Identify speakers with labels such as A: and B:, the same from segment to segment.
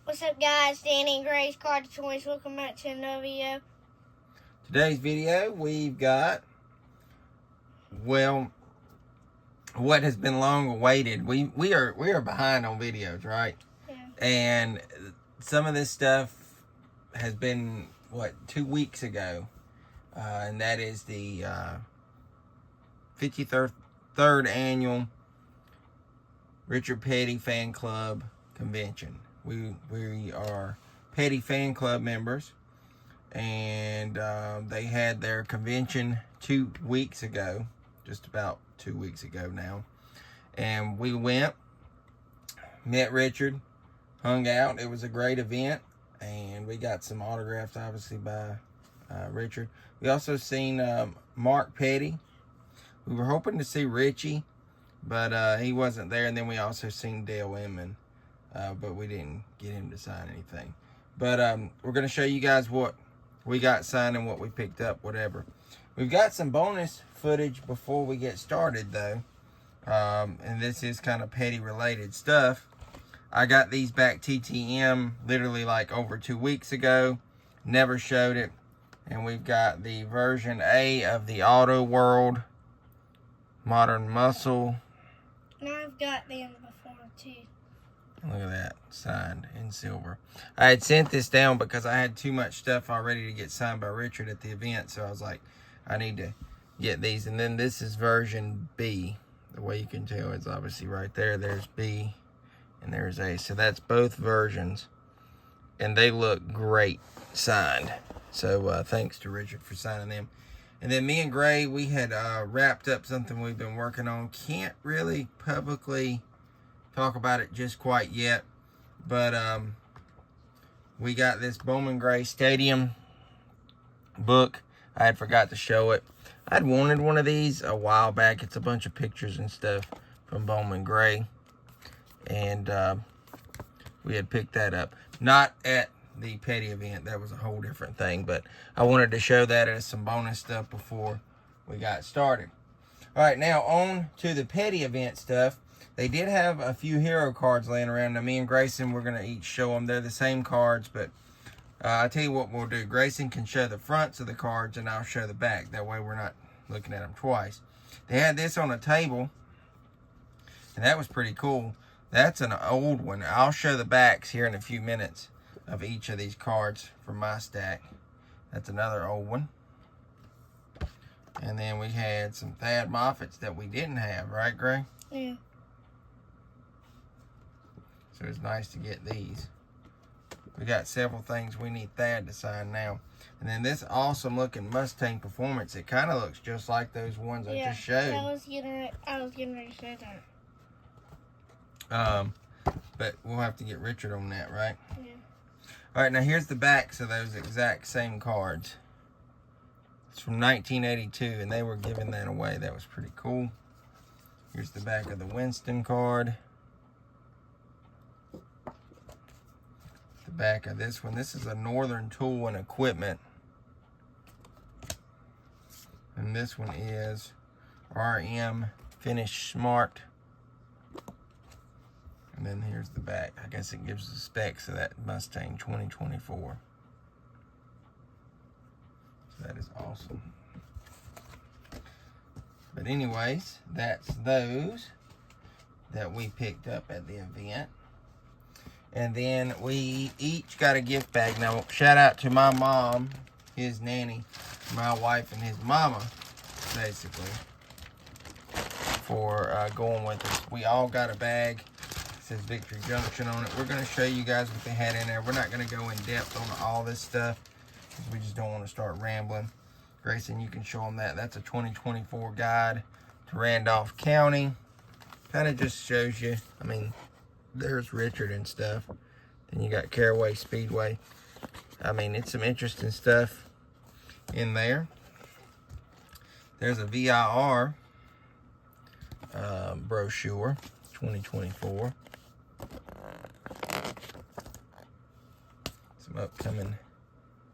A: What's up, guys? Danny and Grace, Card Toys. Welcome back to another video.
B: Today's video, we've got, well, what has been long awaited. We are behind on videos, right?
A: Yeah.
B: And some of this stuff has been 2 weeks ago, and that is the 53rd annual Richard Petty Fan Club convention. We are Petty Fan Club members, and they had their convention 2 weeks ago, just about 2 weeks ago now, and we went, met Richard, hung out. It was a great event, and we got some autographs obviously by Richard. We also seen Mark Petty. We were hoping to see Richie, but he wasn't there. And then we also seen Dale Inman, but we didn't get him to sign anything. But we're going to show you guys what we got signed and what we picked up, whatever. We've got some bonus footage before we get started, though. And this is kind of Petty related stuff. I got these back TTM literally like over 2 weeks ago. Never showed it. And we've got the version A of the Auto World Modern Muscle.
A: And I've got them before, too.
B: Look at that, signed in silver. I had sent this down because I had too much stuff already to get signed by Richard at the event. So I was like, I need to get these. And then this is version B. The way you can tell is obviously right there. There's B and there's A. So that's both versions. And they look great signed. So thanks to Richard for signing them. And then me and Gray, we had wrapped up something we've been working on. Can't really publicly talk about it just quite yet. But we got this Bowman Gray Stadium book. I had forgot to show it. I'd wanted one of these a while back. It's a bunch of pictures and stuff from Bowman Gray. And we had picked that up. Not at the Petty event. That was a whole different thing. But I wanted to show that as some bonus stuff before we got started. All right, now on to the Petty event stuff. They did have a few hero cards laying around. Now, me and Grayson, we're going to each show them. They're the same cards, but I'll tell you what we'll do. Grayson can show the fronts of the cards, and I'll show the back. That way we're not looking at them twice. They had this on a table, and that was pretty cool. That's an old one. I'll show the backs here in a few minutes of each of these cards from my stack. That's another old one. And then we had some Thad Moffats that we didn't have, right, Gray?
A: Yeah.
B: So it's nice to get these. We got several things we need Thad to sign now. And then this awesome looking Mustang Performance. It kind of looks just like those ones I just showed.
A: I was getting ready to say
B: that. But we'll have to get Richard on that, right?
A: Yeah.
B: All right, now here's the backs of those exact same cards. It's from 1982, and they were giving that away. That was pretty cool. Here's the back of the Winston card. The back of this one. This is a Northern Tool and Equipment. And this one is RM Finish Smart. And then here's the back. I guess it gives the specs of that Mustang 2024. So that is awesome. But anyways, that's those that we picked up at the event. And then we each got a gift bag. Now, shout out to my mom, his nanny, my wife, and his mama, basically, for going with us. We all got a bag. It says Victory Junction on it. We're going to show you guys what they had in there. We're not going to go in depth on all this stuff because we just don't want to start rambling. Grayson, you can show them that. That's a 2024 guide to Randolph County. Kind of just shows you, I mean, there's Richard and stuff. Then you got Caraway Speedway. I mean, it's some interesting stuff in there. There's a VIR brochure, 2024. Some upcoming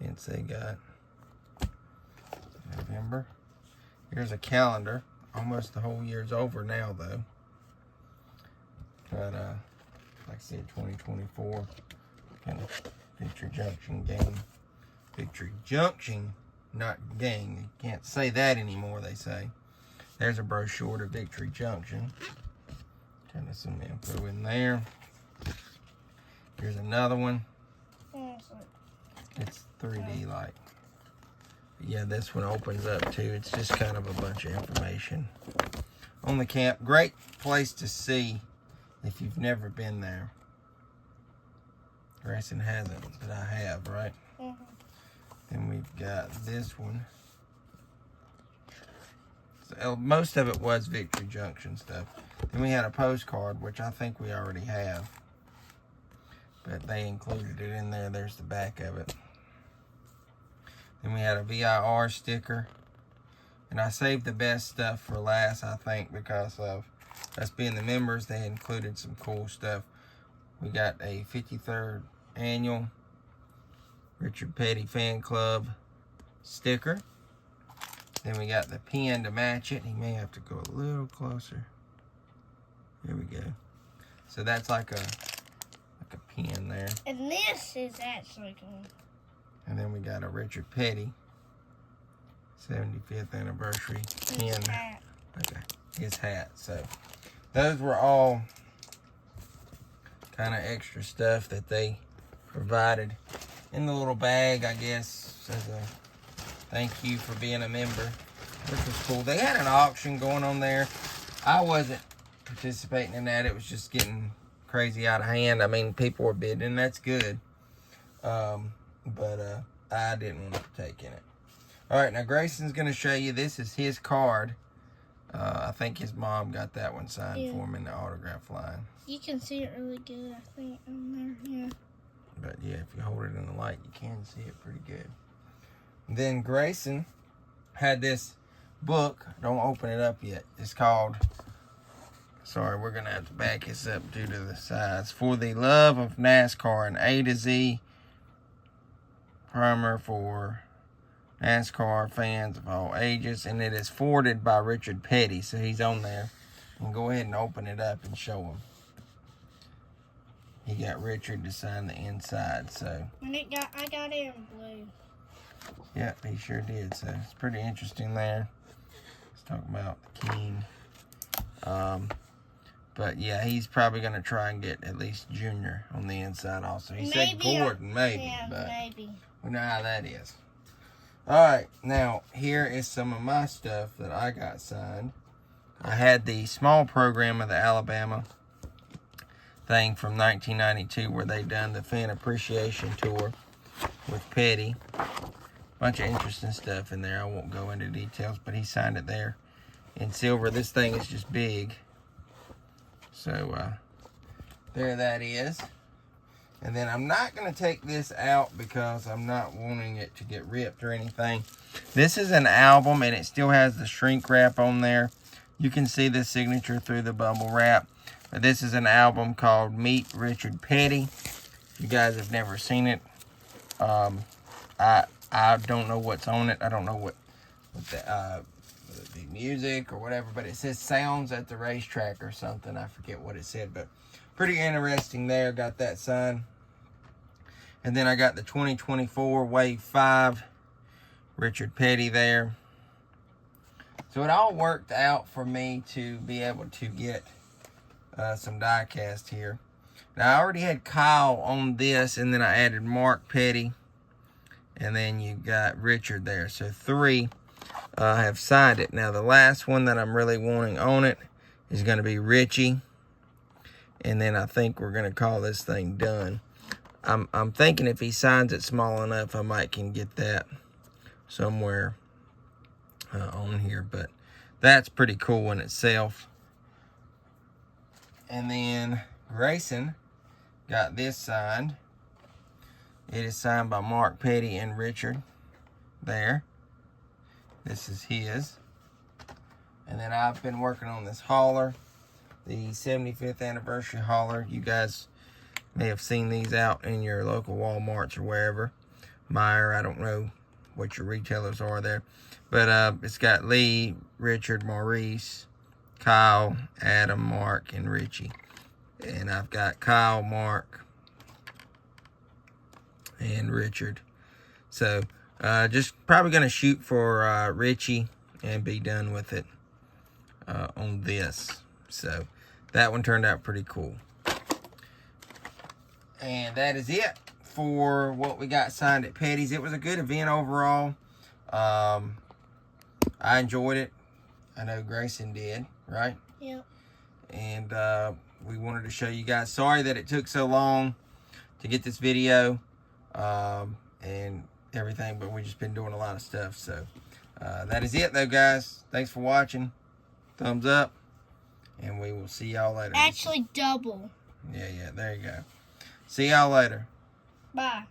B: events they got. November. Here's a calendar. Almost the whole year's over now, though. But, like I said, 2024 Kind of Victory Junction gang. Victory Junction, not gang. You can't say that anymore, they say. There's a brochure to Victory Junction. Kind of some info in there. Here's another one. It's 3D like. Yeah, this one opens up too. It's just kind of a bunch of information on the camp. Great place to see if you've never been there. Grayson hasn't, but I have, right? Mm-hmm. Then we've got this one. So, most of it was Victory Junction stuff. Then we had a postcard, which I think we already have. But they included it in there. There's the back of it. Then we had a VIR sticker. And I saved the best stuff for last, I think, because of us being the members. They included some cool stuff. We got a 53rd annual Richard Petty Fan Club sticker. Then we got the pin to match it. He may have to go a little closer. There we go. So that's like a pin there.
A: And this is actually cool.
B: And then we got a Richard Petty 75th anniversary pin.
A: His hat.
B: Okay, his hat. So those were all kind of extra stuff that they provided in the little bag, I guess, as a thank you for being a member, which was cool. They had an auction going on there. I wasn't participating in that. It was just getting crazy out of hand. I mean, people were bidding, and that's good. But I didn't want to partake in it. All right, now Grayson's going to show you. This is his card. I think his mom got that one signed for him in the autograph line.
A: You can see it really good, I think, on there, yeah.
B: But yeah, if you hold it in the light, you can see it pretty good. Then Grayson had this book. Don't open it up yet. It's called, sorry, we're going to have to back this up due to the size. For the Love of NASCAR, an A to Z primer for NASCAR fans of all ages. And it is forwarded by Richard Petty. So he's on there. And go ahead and open it up and show him. He got Richard to sign the inside. So.
A: And I got it in blue.
B: Yeah, he sure did. So it's pretty interesting there. Let's talk about the King. But yeah, he's probably going to try and get at least Junior on the inside also. He said Gordon, maybe.
A: Yeah,
B: but
A: maybe.
B: We know how that is. Alright, now here is some of my stuff that I got signed. I had the small program of the Alabama thing from 1992 where they done the fan appreciation tour with Petty. Bunch of interesting stuff in there. I won't go into details, but he signed it there in silver. This thing is just big. So, there that is. And then I'm not going to take this out because I'm not wanting it to get ripped or anything. This is an album, and it still has the shrink wrap on there. You can see the signature through the bubble wrap. But this is an album called Meet Richard Petty. If you guys have never seen it, I don't know what's on it. I don't know what the music or whatever, but it says Sounds at the Racetrack or something. I forget what it said, but pretty interesting there. Got that signed. And then I got the 2024 Wave 5 Richard Petty there. So it all worked out for me to be able to get some die cast here. Now I already had Kyle on this, and then I added Mark Petty, and then you got Richard there. So 3 have signed it. Now the last one that I'm really wanting on it is going to be Richie, and then I think we're going to call this thing done. I'm thinking if he signs it small enough, I might can get that somewhere on here, but that's pretty cool in itself. And then Grayson got this signed. It is signed by Mark Petty and Richard there. This is his. And then I've been working on this hauler, the 75th anniversary hauler. You guys may have seen these out in your local Walmarts or wherever. Meijer, I don't know what your retailers are there. But it's got Lee, Richard, Maurice, Kyle, Adam, Mark, and Richie. And I've got Kyle, Mark, and Richard. So just probably going to shoot for Richie and be done with it on this. So that one turned out pretty cool. And that is it for what we got signed at Petty's. It was a good event overall. I enjoyed it. I know Grayson did, right?
A: Yep.
B: And we wanted to show you guys. Sorry that it took so long to get this video and everything, but we've just been doing a lot of stuff. So that is it though, guys. Thanks for watching. Thumbs up, and we will see y'all later.
A: Actually, double.
B: Yeah, there you go. See y'all later.
A: Bye.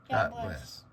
B: God bless.